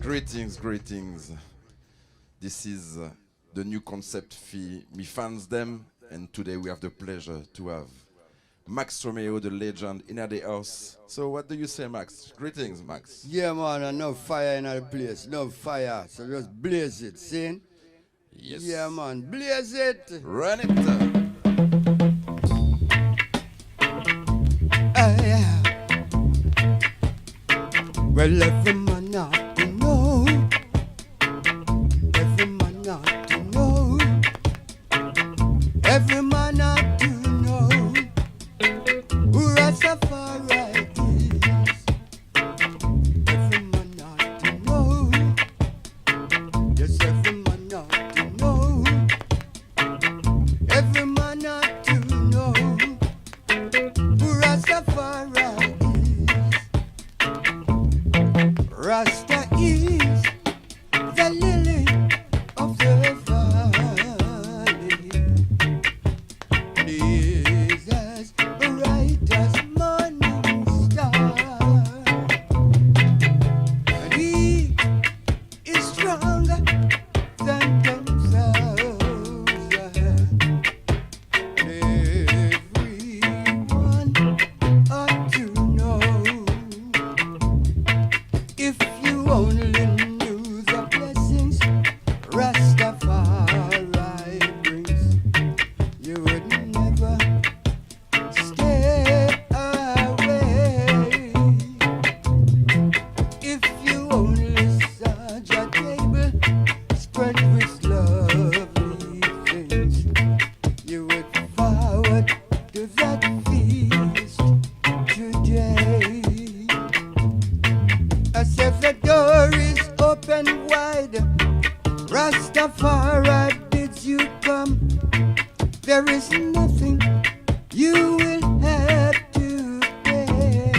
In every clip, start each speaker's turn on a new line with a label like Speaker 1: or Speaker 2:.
Speaker 1: Greetings. This is the new concept for me fans them, and today we have the pleasure to have Max Romeo, the legend, in the house. So what do you say, Max? Greetings, Max.
Speaker 2: Yeah, man, and no fire in the place, no fire, so just blaze it, see?
Speaker 1: Yes.
Speaker 2: Yeah, man, blaze it.
Speaker 1: Run it.
Speaker 2: Yeah. Well, every man ought to know. Every man ought to know. Every man ought to know who Rastafari is. Every man ought to know. Yes, every man ought to know. Every man ought to know who Rastafari is. Rasta is the lily of the valley, and he is as bright as morning star, and he is stronger than 10,000, and everyone ought to know. If you only knew the blessings Rastafari brings, you would never stay away. If you only saw your table spread with lovely things, you would forward to that feast today. As if the door is open wide, Rastafari bids you come. There is nothing you will have to pay.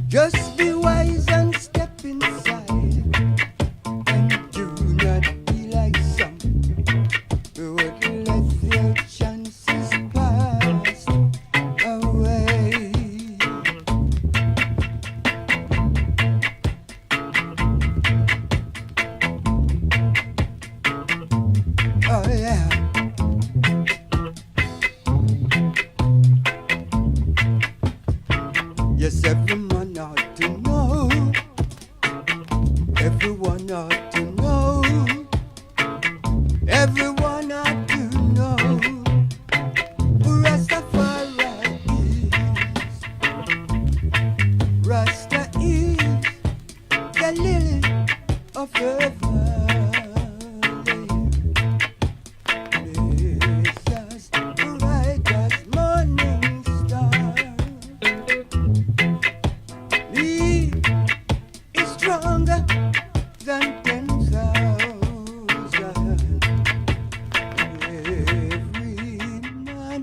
Speaker 2: Just be wise and step inside, and do not be like some who would let their chances pass away. Oh yeah. Yes, every man ought to know. Everyone ought to know. Everyone ought to know who Rastafari is. Rasta is the lily of the valley. It's as bright as morning star. He is stronger than 10,000. Every man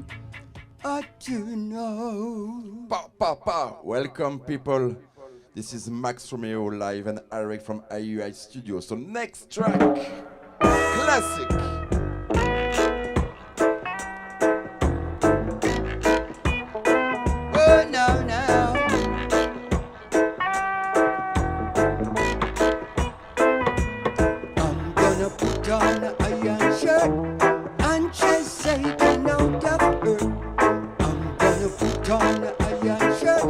Speaker 2: ought to know.
Speaker 1: Pa. Welcome, people. This is Max Romeo live and Irie from Irie Ites studio. So next track, classic.
Speaker 2: Oh, now. I'm gonna put on an iron shirt and chase Satan out of earth. I'm gonna put on an iron shirt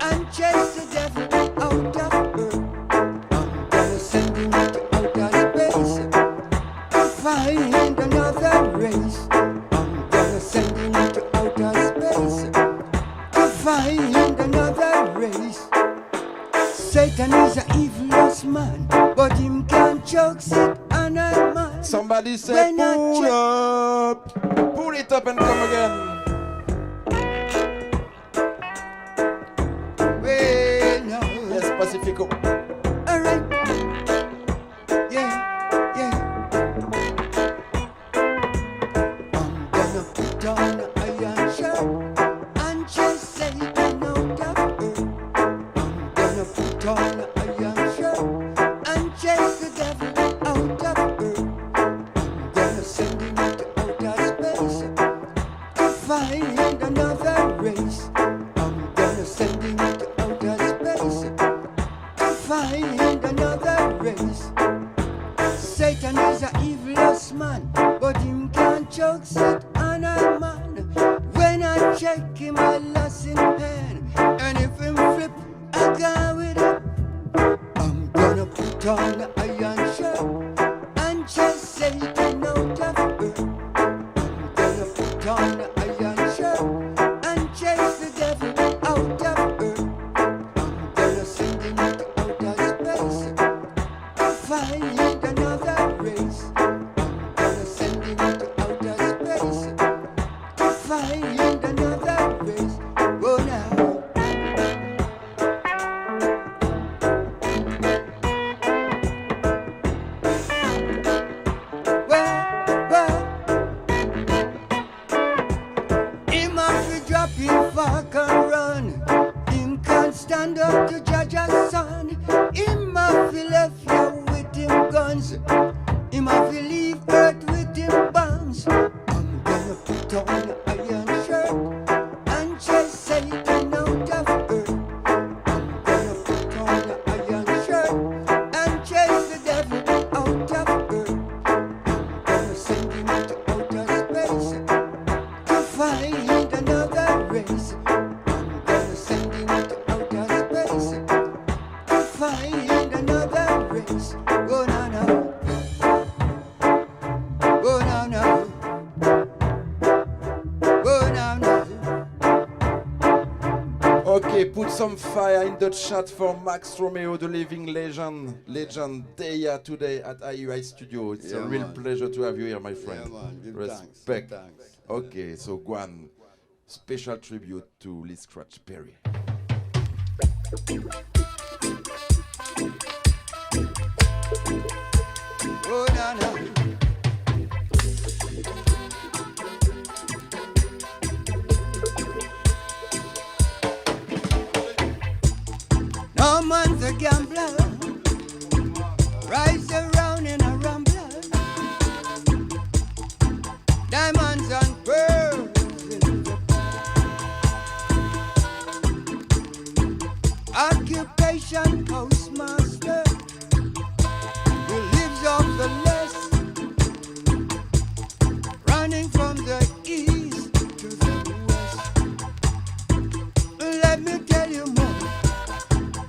Speaker 2: and chase the devil out of earth. I'm gonna send him to outer space to find another race. I'm gonna send him to outer space to find another race. Satan is an evilest man, but him can't choke it on a man.
Speaker 1: Somebody say
Speaker 2: When I
Speaker 1: pull
Speaker 2: check-
Speaker 1: up. Pull it up and come again.
Speaker 2: Well, no.
Speaker 1: Yes, Pacifico.
Speaker 2: Alright. Yeah. I'm gonna put on an iron shirt and chase Satan out of earth. I'm gonna put on an iron shirt and chase the devil out of earth. I'm gonna send him to outer space to find another race. I'm gonna send him to outer space to find another race. Satan is a evilest man, but him can't choke set on a man. When I check him, I lost in hand, and if him flip, I go with it. I'm gonna put on the iron shirt and chase Satan out of earth. I'm gonna put on the iron shirt and chase the devil out of earth. I'm gonna send him to outer space to find another race. I'm gonna send him to outer space to find another race. Oh now. Him have to drop him fuck and run. Him can't stand up to judge a son. Him have to left you with him guns. Him have to leave earth with him bombs. I'm gonna put on the iron shirt and chase Satan out of earth. I'm gonna put on the iron shirt and chase the devil out of earth. I'm gonna send him to outer space to find another race. I'm gonna send him to outer space to find another race. Oh no no, oh no no, oh no no.
Speaker 1: Okay, put some fire in the chat for Max Romeo, the living legend Deya today at Irie Ites studio. It's a
Speaker 2: Yeah,
Speaker 1: real
Speaker 2: man.
Speaker 1: pleasure to have you here, my friend.
Speaker 2: Yeah, man. Give
Speaker 1: Respect.
Speaker 2: thanks. Give thanks.
Speaker 1: Okay, so Guan, special tribute to Lee Scratch Perry.
Speaker 2: Oh no no. No man's a gambler, rides around in a rambler, diamonds and pearls in the occupation postmaster, who lives off the less, running from the east to the west. Let me tell you more.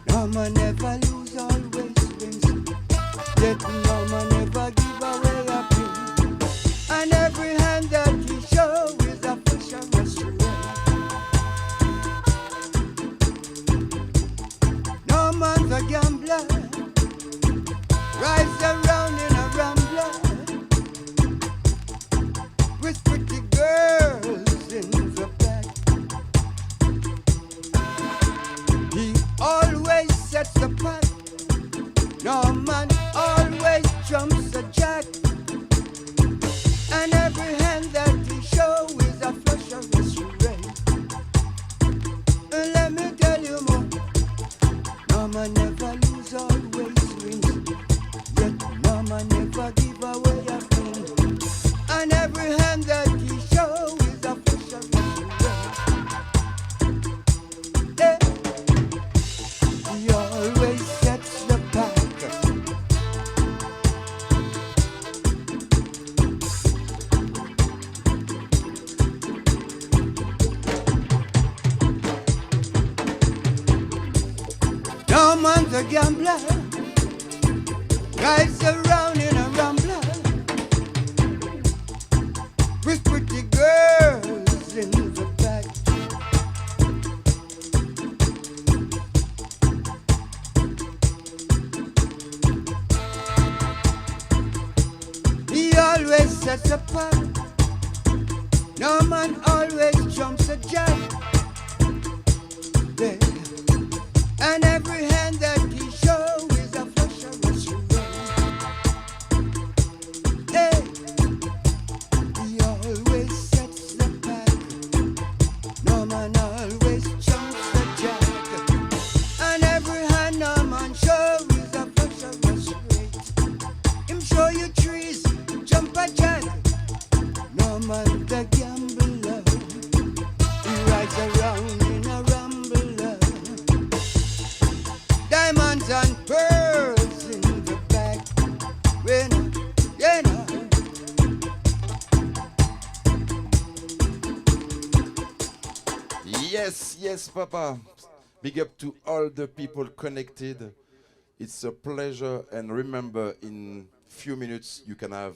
Speaker 2: No man never lose, always wins. Yet no man never give away a pin. And every hand that he show is a fashion restaurant. No man's a gambler, rides around in a rambler, with pretty girls in the back. He always sets the path. No man always trumps a jack. And every hand that he show is a flush of his rate. Let me tell you more. No man never lose, always wins. Yet no man never give away a thing. And every hand that he show is a flush of his rate. Yeah. He always sets the path. No man's a gambler, rides around in a rambler, with pretty girls in the back. He always sets a path. No man always jumps a jack. Yeah. And every hand that he show is a flush of restaurant. Hey, he always sets the path. No man always jumps the jack. And every hand no man show is a flush of restaurant. Him show you trees, jump a jack. No man the gambler, he rides around in a rambler. diamonds and pearls in the bag. When yeah, no.
Speaker 1: Yes, yes, Papa. Big up to all the people connected. It's a pleasure, and remember, in few minutes you can have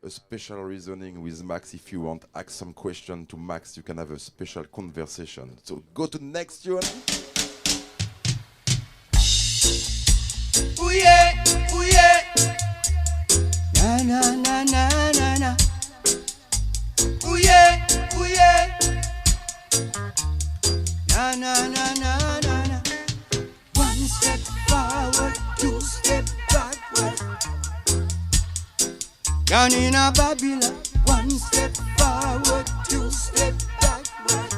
Speaker 1: a special reasoning with Max. If you want, ask some question to Max. You can have a special conversation. So go to the next tune.
Speaker 2: Ooh yeah, ooh yeah. Na na na na na na. Ooh yeah, ooh yeah. Na na na na na na. One step forward, two step backward. Down in a Babylon. One step forward, two step backward.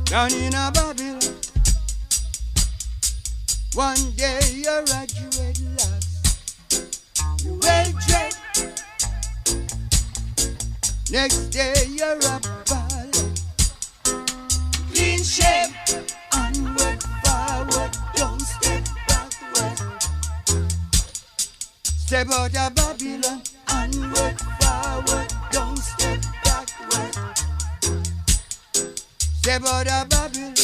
Speaker 2: Down in a Babylon. One day you're a dreadlocks, you well dressed. Next day you're a ball, clean shape. Onward, forward, don't step backward. Step out of Babylon. Onward, forward, don't step backward. Step out of Babylon.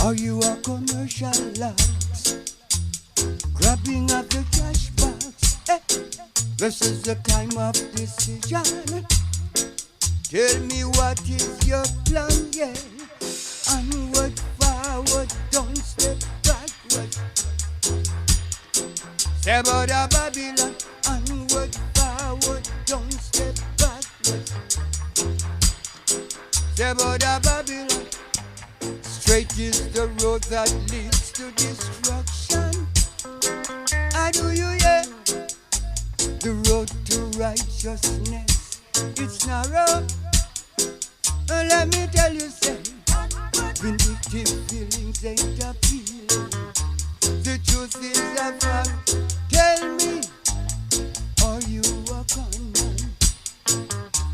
Speaker 2: Are you a commercial loss? Grabbing up the cash box. This is the time of decision. Tell me what is your plan, yeah. Onward, forward, don't step backward. Step out of Babylon. Onward, forward, don't step backward. Step out of Babylon. Straight is the road that leads to destruction. How do you hear? The road to righteousness, it's narrow. Let me tell you, say, vindictive feelings ain't appealing. The truth is a fact. Tell me, are you a conman?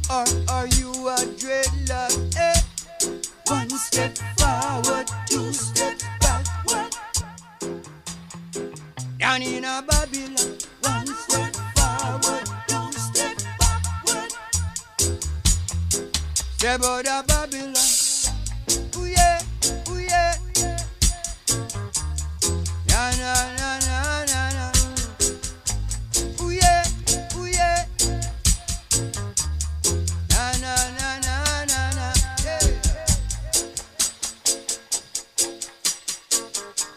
Speaker 2: Or are you a dreadlock? Eh? One step forward, two steps backward. Down in a Babylon. One step forward, two steps backward. Step out of Babylon. Ooh yeah, ooh yeah. Na na na na na na. Ooh yeah, ooh yeah. Na na na na na na. Yeah.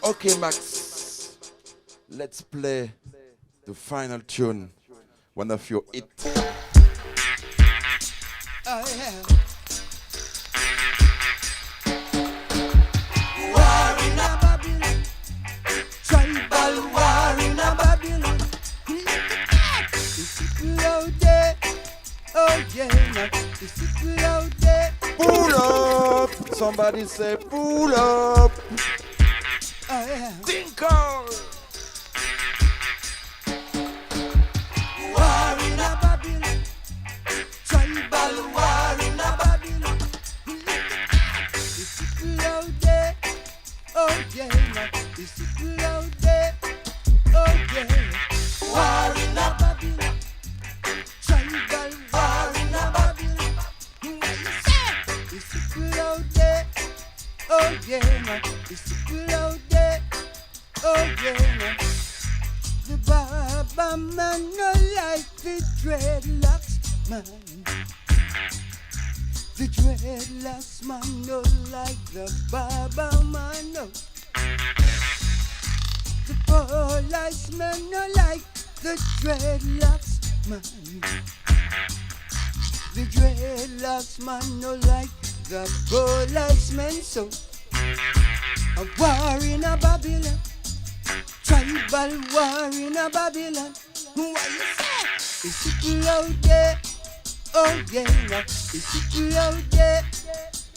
Speaker 1: Okay, Max. Let's play the final tune. One of your hits.
Speaker 2: Oh yeah. War in a Babylon. Tribal war in a Babylon. Is it loaded? Oh yeah, is it loaded?
Speaker 1: Pull up! Somebody say pull up!
Speaker 2: Oh yeah.
Speaker 1: Tinkle!
Speaker 2: War in a Babylon. Tribal war in a Babylon. Is it loaded? Oh yeah, is it loaded? Oh yeah. War in a Babylon. Tribal war in a Babylon. What you say? Is it loaded? Oh yeah, is it loaded? Oh yeah. The Baba man no like the dreadlocks man. The dreadlocks man no like the Baba man no. The police man no like the dreadlocks man. The dreadlocks man no like the police man so. A war in a Babylon. Tribal war in a Babylon. What you say? Is it loaded? Oh yeah, is it loaded?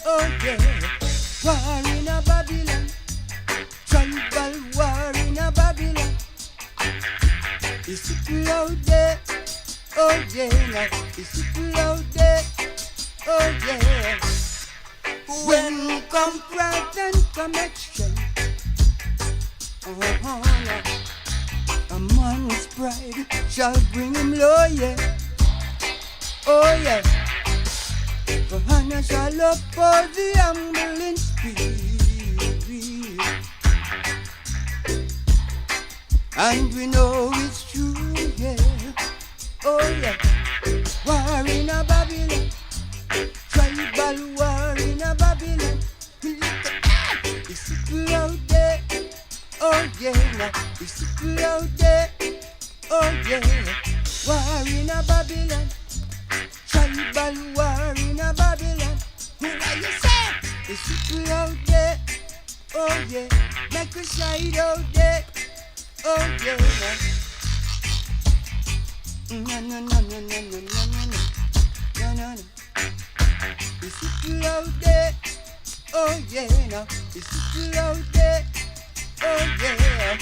Speaker 2: Oh yeah. War in a Babylon. Tribal war in a Babylon. Is it loaded? Oh yeah, is it loaded? Oh yeah. When come pride and come action, pride shall bring him low, yeah. Oh, yeah. For Hannah shall uphold the humble in spirit. And we know it's true, yeah. Oh, yeah. War in a Babylon. Tribal war in a Babylon. Look at that. It's people out there. Oh, yeah. Now, it's people out there. Oh, yeah. War in a Babylon. Tribal war in a Babylon. What you say? It's people out there. Oh, yeah. Like a side out there. Oh, yeah. No, no, no, no, no, no, no, no, no. No, no, no. It's people out there. Oh, yeah. Now, it's people out there. Oh, yeah.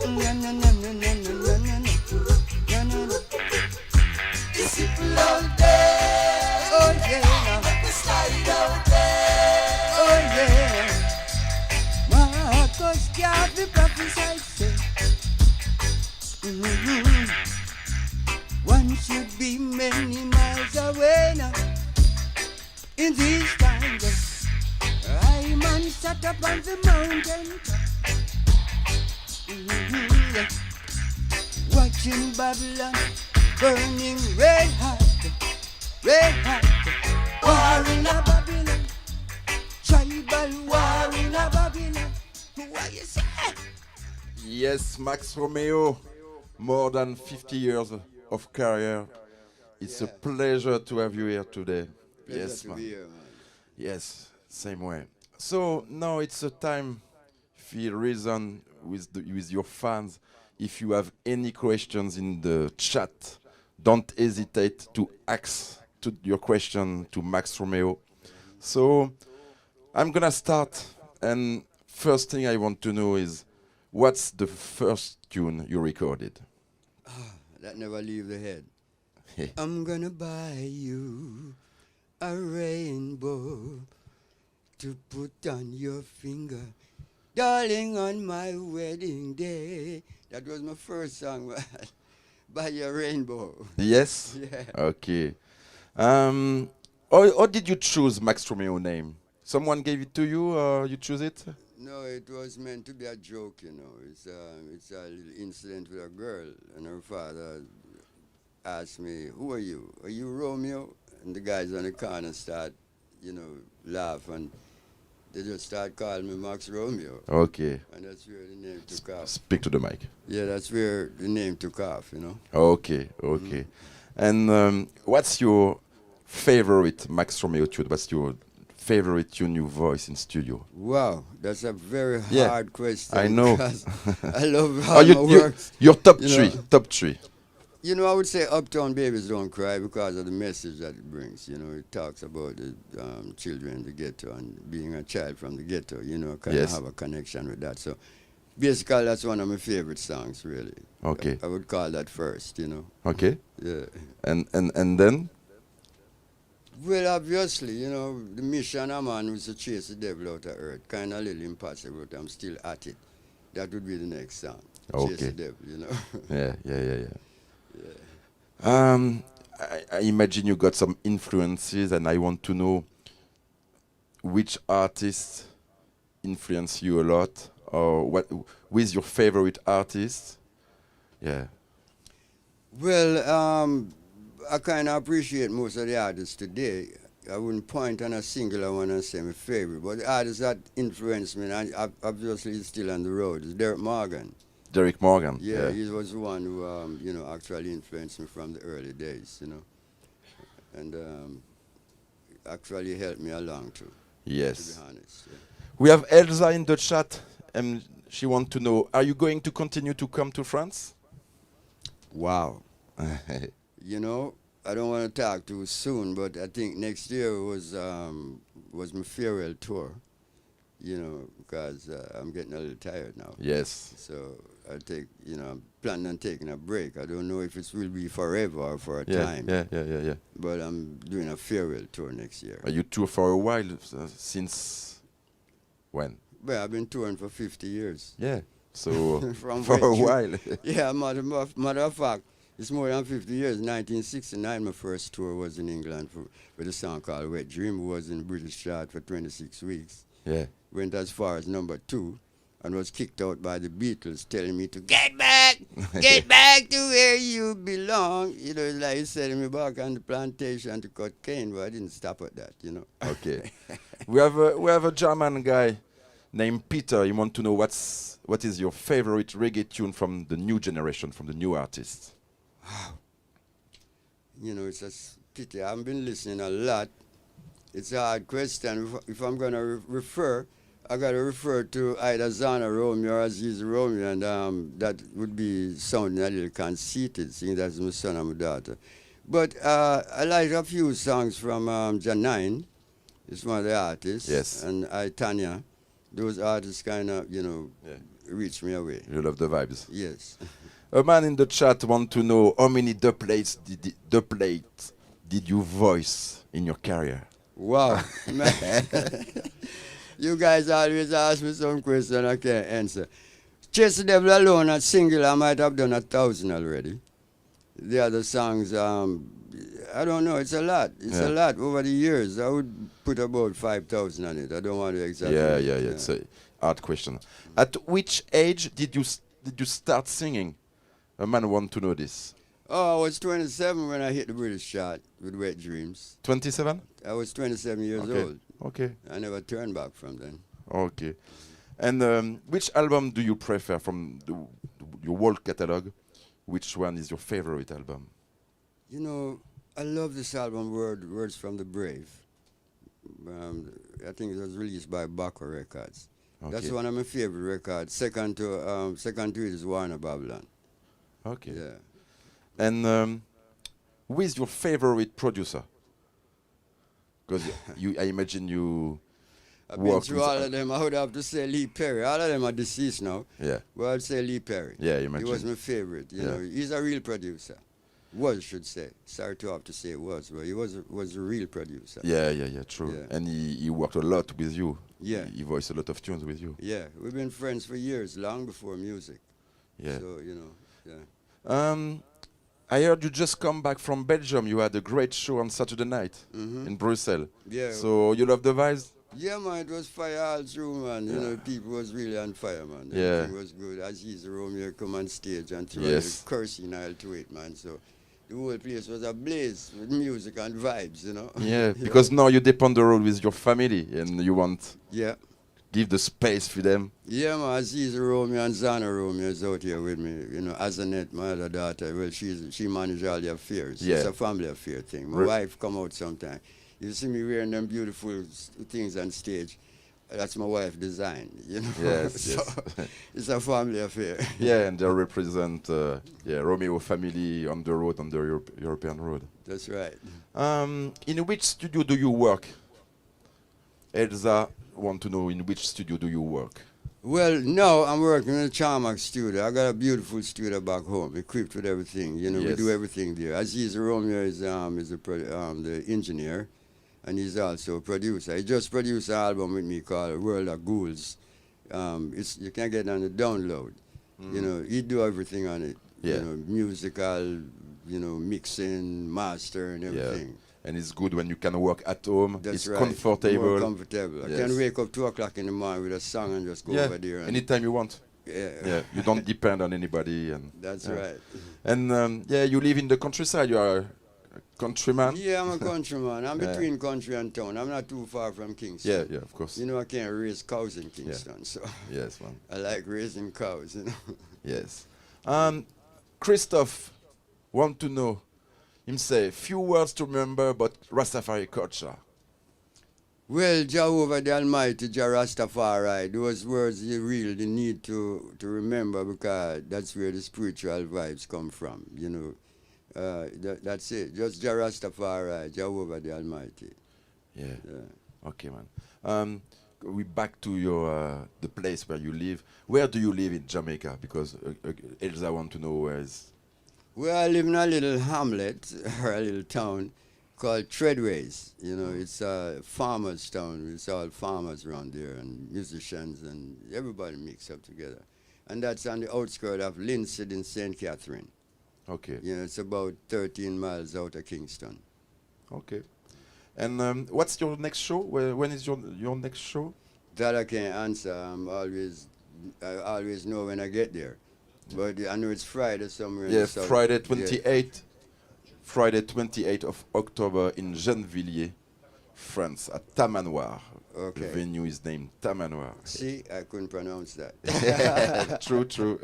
Speaker 2: No, no, no, no, no, no, no, no, no. No, no, no. It's people out there. Oh, yeah. Now, the side out there. Oh, yeah. Marcus Garvey prophesied, say, one should be many miles away now. In these times, I man sat up on the mountain top, watching Babylon burning red hot, red hot. War in a Babylon, tribal war in a Babylon. What you say?
Speaker 1: Yes, Max Romeo, more than 50 years of career. It's a pleasure to have you here today.
Speaker 2: Pleasure
Speaker 1: Yes,
Speaker 2: to
Speaker 1: man.
Speaker 2: be here, man.
Speaker 1: Yes, same way. So now it's a time, feel reason with your fans. If you have any questions in the chat, don't hesitate to ask your question to Max Romeo. So I'm gonna start, and first thing I want to know is, what's the first tune you recorded?
Speaker 2: That never leave the head. I'm gonna buy you a rainbow to put on your finger, darling, on my wedding day. That was my first song, Buy Your Rainbow.
Speaker 1: Yes?
Speaker 2: Yeah.
Speaker 1: Okay. Or did you choose Max Romeo name? Someone gave it to you, or you choose it?
Speaker 2: No, it was meant to be a joke, you know. It's a little incident with a girl, and her father asked me, "Who are you? Are you Romeo?" And the guys on the corner start, laugh, and they just start calling me Max Romeo.
Speaker 1: Okay.
Speaker 2: And that's where the name took off.
Speaker 1: Speak to the mic.
Speaker 2: Yeah, that's where the name took off, you know.
Speaker 1: Okay, okay. And what's your favorite Max Romeo tune? What's your favorite tune you voice in studio?
Speaker 2: Wow, that's a very
Speaker 1: Yeah,
Speaker 2: hard question.
Speaker 1: I know.
Speaker 2: because I love
Speaker 1: Oh,
Speaker 2: how my works.
Speaker 1: your top
Speaker 2: you
Speaker 1: three,
Speaker 2: know.
Speaker 1: top three.
Speaker 2: You know, I would say Uptown Babies Don't Cry because of the message that it brings. You know, it talks about the children in the ghetto and being a child from the ghetto, you know, kind of
Speaker 1: Yes.
Speaker 2: have a connection with that. So basically, that's one of my favorite songs, really.
Speaker 1: Okay.
Speaker 2: I would call that first, you know.
Speaker 1: Okay.
Speaker 2: Yeah.
Speaker 1: And then?
Speaker 2: Well, obviously, you know, the mission I'm on was to chase the devil out of earth. Kind of a little impossible, but I'm still at it. That would be the next song. Chase the
Speaker 1: Okay.
Speaker 2: devil, you know.
Speaker 1: Yeah. I imagine you got some influences, and I want to know which artists influence you a lot, or who is your favorite artist? Yeah.
Speaker 2: Well, I kind of appreciate most of the artists today. I wouldn't point on a singular one and say my favorite, but the artists that influenced me, and obviously he's still on the road, is Derek Morgan.
Speaker 1: Derek Morgan.
Speaker 2: Yeah, he was the one who, actually influenced me from the early days, you know, and actually helped me along too.
Speaker 1: Yes.
Speaker 2: To be honest. Yeah.
Speaker 1: We have Elsa in the chat, and she wants to know: are you going to continue to come to France?
Speaker 2: Wow. You know, I don't want to talk too soon, but I think next year was my farewell tour. You know, because I'm getting a little tired now.
Speaker 1: Yes.
Speaker 2: So I'm planning on taking a break. I don't know if it will be forever or for a
Speaker 1: Yeah.
Speaker 2: time.
Speaker 1: Yeah.
Speaker 2: But I'm doing a farewell tour next year.
Speaker 1: Are you tour for a while? Since when?
Speaker 2: Well, I've been touring for 50 years.
Speaker 1: Yeah. So
Speaker 2: From
Speaker 1: for a
Speaker 2: Wet Dream.
Speaker 1: while.
Speaker 2: Yeah, matter of fact, it's more than 50 years. 1969, my first tour was in England with a song called Wet Dream. It was in the British chart for 26 weeks.
Speaker 1: Yeah.
Speaker 2: Went as far as #2 and was kicked out by the Beatles telling me to get back to where you belong. You know, it's like sending me back on the plantation to cut cane, but I didn't stop at that, you know.
Speaker 1: Okay. we have a German guy named Peter. He want to know what is your favorite reggae tune from the new generation, from the new artists?
Speaker 2: You know, it's a pity. I haven't been listening a lot. It's a hard question. If I'm going to refer, I got to refer to either Zana Romeo or Aziz Romeo, and that would be sounding a little conceited, seeing that's my son and my daughter. But I like a few songs from Janine. It's one of the artists.
Speaker 1: Yes.
Speaker 2: And Tanya. Those artists kind of, you know, reach me away.
Speaker 1: You love the vibes.
Speaker 2: Yes.
Speaker 1: A man in the chat want to know how many dubplates did you voice in your career?
Speaker 2: Wow. Man. You guys always ask me some question I can't answer. Chase the Devil alone at single, I might have done 1,000 already. The other songs, I don't know, it's a lot. It's a lot over the years. I would put about 5,000 on it. I don't want to exaggerate.
Speaker 1: Yeah. It's a hard question. At which age did you start singing? A man want to know this.
Speaker 2: Oh, I was 27 when I hit the British chart with Wet Dreams.
Speaker 1: 27?
Speaker 2: I was 27 years old.
Speaker 1: Okay.
Speaker 2: I never turned back from then.
Speaker 1: Okay. And which album do you prefer from your whole catalog? Which one is your favorite album?
Speaker 2: You know, I love this album, Words from the Brave. I think it was released by Bacco Records.
Speaker 1: Okay.
Speaker 2: That's one of my favorite records. Second to it is Warner Babylon.
Speaker 1: Okay.
Speaker 2: Yeah.
Speaker 1: And who is your favorite producer? Because I imagine you
Speaker 2: I've been
Speaker 1: work
Speaker 2: through
Speaker 1: with
Speaker 2: all of them. I would have to say Lee Perry. All of them are deceased now.
Speaker 1: Yeah.
Speaker 2: But I'd say Lee Perry.
Speaker 1: Yeah, you mentioned.
Speaker 2: He was my favorite. You know, he's a real producer. Was, should say. Sorry to have to say was, but he was a real producer.
Speaker 1: Yeah, true.
Speaker 2: Yeah.
Speaker 1: And he worked a lot with you.
Speaker 2: Yeah.
Speaker 1: He voiced a lot of tunes with you.
Speaker 2: Yeah, we've been friends for years, long before music.
Speaker 1: Yeah.
Speaker 2: So, you know, yeah.
Speaker 1: I heard you just come back from Belgium. You had a great show on Saturday night in Brussels.
Speaker 2: Yeah.
Speaker 1: So you love the vibes?
Speaker 2: Yeah, man, it was fire all through, man. You know, people was really on fire, man.
Speaker 1: Yeah.
Speaker 2: Everything was good. Aziz Romeo come on stage and throw the cursing all to it, man. So the whole place was ablaze with music and vibes, you know.
Speaker 1: Yeah, because now you dip on the road with your family and you want give the space for them.
Speaker 2: Yeah, man, Aziz Romeo and Zana Romeo is out here with me. You know, Azanet, my other daughter, well, she manages all the affairs.
Speaker 1: Yeah.
Speaker 2: It's a family affair thing. My wife come out sometime. You see me wearing them beautiful things on stage. That's my wife design, you know.
Speaker 1: Yes,
Speaker 2: so it's a family affair.
Speaker 1: Yeah, and they represent Romeo family on the road, on the European road.
Speaker 2: That's right.
Speaker 1: In which studio do you work? Elsa want to know in which studio do you work?
Speaker 2: Well, no, I'm working in a Charmax studio. I got a beautiful studio back home, equipped with everything. You know, we do everything there. Aziz Romeo is the engineer, and he's also a producer. He just produced an album with me called World of Ghouls. You can get it on the download. You know, he do everything on it.
Speaker 1: Yeah.
Speaker 2: You know, musical, you know, mixing, master, and everything.
Speaker 1: Yeah. And it's good when you can work at home.
Speaker 2: That's
Speaker 1: it's
Speaker 2: right.
Speaker 1: comfortable.
Speaker 2: More comfortable. I can wake up 2 o'clock in the morning with a song and just go over there. And
Speaker 1: Anytime you want.
Speaker 2: Yeah.
Speaker 1: You don't depend on anybody. And
Speaker 2: that's right.
Speaker 1: And you live in the countryside. You are a countryman.
Speaker 2: Yeah, I'm a countryman. I'm between country and town. I'm not too far from Kingston.
Speaker 1: Yeah, of course.
Speaker 2: You know, I can't raise cows in Kingston, so
Speaker 1: yes, man.
Speaker 2: I like raising cows, you know.
Speaker 1: Yes. Christophe want to know, him say, few words to remember about Rastafari culture.
Speaker 2: Well, Jehovah the Almighty, Jah Rastafari, those words you really need to remember, because that's where the spiritual vibes come from, you know. That's it. Just Jah Rastafari, Jehovah the Almighty.
Speaker 1: Yeah. Okay, man. We back to your the place where you live. Where do you live in Jamaica? Because Elsa want to know where is.
Speaker 2: Well, I live in a little hamlet or a little town called Treadways. You know, it's a farmer's town. It's all farmers around there and musicians, and everybody mixed up together. and that's on the outskirts of Linstead in St. Catherine.
Speaker 1: Okay.
Speaker 2: You know, it's about 13 miles out of Kingston.
Speaker 1: Okay. And what's your next show? When is your next show?
Speaker 2: That I can't answer. I always know when I get there. But I know it's Friday somewhere in
Speaker 1: Yeah,
Speaker 2: the south.
Speaker 1: Friday 28th. Friday 28th of October in Gennevilliers, France, at Tamanoir.
Speaker 2: Okay.
Speaker 1: The venue is named Tamanoir.
Speaker 2: See, I couldn't pronounce that.
Speaker 1: True, true.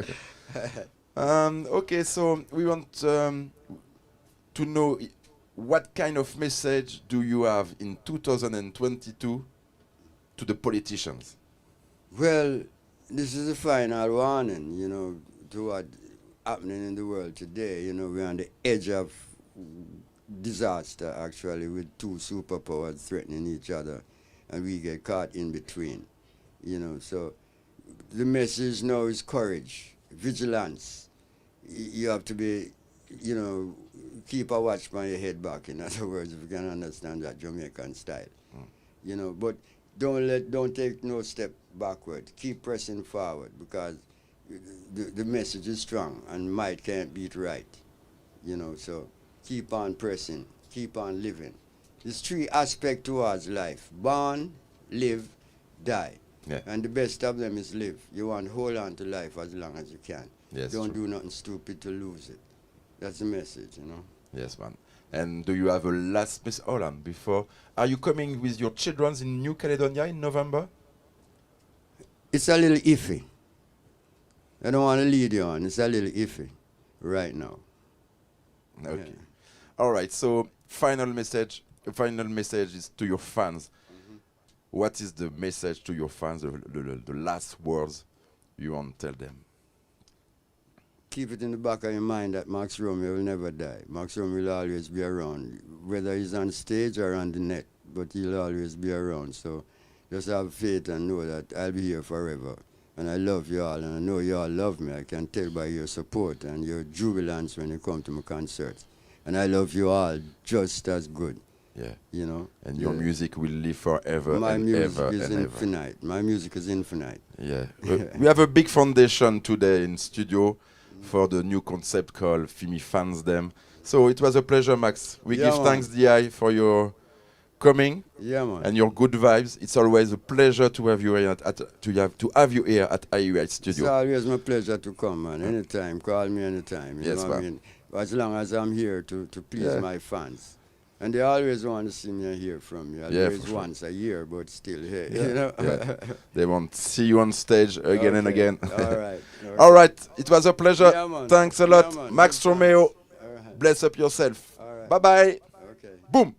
Speaker 1: Okay, so we want to know what kind of message do you have in 2022 to the politicians?
Speaker 2: Well, this is a final warning, you know, to what happening in the world today. You know, we're on the edge of disaster, actually, with two superpowers threatening each other, and we get caught in between. You know, so the message now is courage, vigilance. You have to be, you know, keep a watch on your head back, in other words, if you can understand that Jamaican style. You know, but don't take no step backward. Keep pressing forward, because the message is strong and might can't beat right. You know, so keep on pressing, keep on living. There's three aspects towards life: born, live, die.
Speaker 1: Yeah.
Speaker 2: And the best of them is live. You want to hold on to life as long as you can.
Speaker 1: Yes,
Speaker 2: Don't
Speaker 1: true.
Speaker 2: do nothing stupid to lose it. That's the message, you know.
Speaker 1: Yes, man. And do you have a last message? Hold on, before. Are you coming with your children in New Caledonia in November?
Speaker 2: It's a little iffy. I don't want to lead you on. It's a little iffy right now.
Speaker 1: Okay.
Speaker 2: Yeah.
Speaker 1: All right. So final message is to your fans. What is the message to your fans? The last words you want to tell them?
Speaker 2: Keep it in the back of your mind that Max Romeo will never die. Max Romeo will always be around, whether he's on stage or on the net, but he'll always be around. So just have faith and know that I'll be here forever. And I love you all, and I know you all love me. I can tell by your support and your jubilance when you come to my concerts. And I love you all just as good.
Speaker 1: Yeah.
Speaker 2: You know?
Speaker 1: And your music will live forever
Speaker 2: My
Speaker 1: and
Speaker 2: music
Speaker 1: ever
Speaker 2: is
Speaker 1: and ever.
Speaker 2: infinite. My music is infinite.
Speaker 1: Yeah. We have a big foundation today in studio for the new concept called Fimi Fans Them. So it was a pleasure, Max. We
Speaker 2: Yeah,
Speaker 1: give
Speaker 2: man.
Speaker 1: thanks, DI, for your coming
Speaker 2: Yeah, man.
Speaker 1: and your good vibes. It's always a pleasure to have you here to have you here at Irie Ites
Speaker 2: It's
Speaker 1: Studio.
Speaker 2: always my pleasure to come, man. Anytime. Call me anytime. You
Speaker 1: Yes,
Speaker 2: know what I
Speaker 1: man.
Speaker 2: mean? As long as I'm here to please
Speaker 1: Yeah.
Speaker 2: my fans. And they always want to see me and hear from me.
Speaker 1: Yeah,
Speaker 2: Always
Speaker 1: for sure.
Speaker 2: once a year, but still here.
Speaker 1: Yeah,
Speaker 2: You know?
Speaker 1: yeah. They want to see you on stage again and
Speaker 2: Okay.
Speaker 1: again.
Speaker 2: All right.
Speaker 1: All right. It was a pleasure.
Speaker 2: Yeah, man.
Speaker 1: Thanks a
Speaker 2: Yeah,
Speaker 1: lot.
Speaker 2: man.
Speaker 1: Max
Speaker 2: Good
Speaker 1: Romeo,
Speaker 2: All right.
Speaker 1: bless up yourself.
Speaker 2: All right.
Speaker 1: Bye-bye.
Speaker 2: Okay.
Speaker 1: Boom.